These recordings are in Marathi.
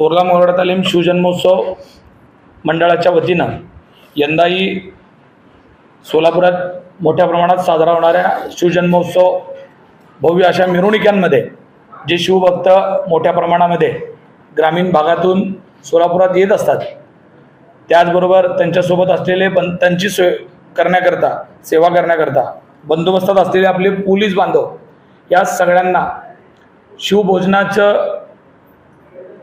थोरला मंगळवेढा तालीम शिवजन्मोत्सव मंडळाच्या वतीनं यंदाही सोलापुरात मोठ्या प्रमाणात साजरा होणाऱ्या शिवजन्मोत्सव भव्य अशा मिरवणुकांमध्ये जे शिवभक्त मोठ्या प्रमाणामध्ये ग्रामीण भागातून सोलापुरात येत असतात, त्याचबरोबर त्यांच्यासोबत असलेले त्यांची सोय करण्याकरता, सेवा करण्याकरता बंदोबस्तात असलेले आपले पोलीस बांधव या सगळ्यांना शिवभोजनाचं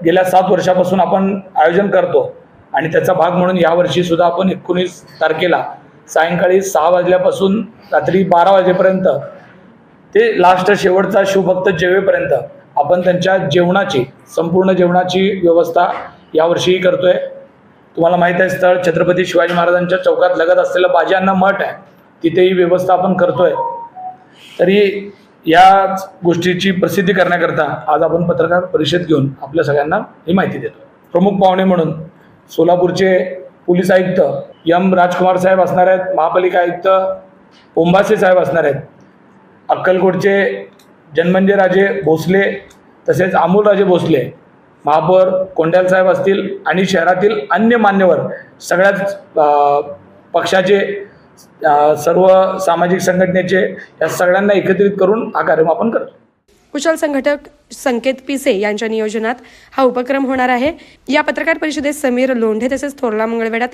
गेल्या 7 वर्षापासून आपण आयोजन करतो आणि त्याचा भाग म्हणून यावर्षी सुद्धा आपण 19 तारखेला सायंकाळी 6 वाजल्यापासून रात्री 12 वाजेपर्यंत ते लास्ट शेवटचा शिवभक्त जेवेपर्यंत आपण त्यांच्या जेवणाची, संपूर्ण जेवणाची व्यवस्था यावर्षीही करतोय। तुम्हाला माहीत आहे, स्थळ छत्रपती शिवाजी महाराजांच्या चौकात लगत असलेलं बाजीअण्णा मठ आहे, तिथेही व्यवस्था आपण करतोय। तरी या गोष्टीची प्रसिद्धी करण्याकरता आज आपण पत्रकार परिषद घेऊन आपल्या सगळ्यांना ही माहिती देतो। प्रमुख पाहुणे म्हणून सोलापूरचे पोलीस आयुक्त एम राजकुमार साहेब असणार आहेत, महापालिका आयुक्त ओंबासे साहेब असणार आहेत, अक्कलकोटचे जन्मंजय राजे भोसले तसेच अमोलराजे भोसले, महापौर कोंड्याल साहेब असतील आणि शहरातील अन्य मान्यवर, सगळ्याच पक्षाचे, सर्व सामाजिक संघटनेचे, या सगळ्यांना एकत्रित करून हा कार्यक्रम आपण करतो। कुशल संघटक संकेत पिसे यांच्या नियोजनात हा उपक्रम होणार आहे। या पत्रकार परिषदेत समीर लोंढे तसेच थोरला मंगळवेढा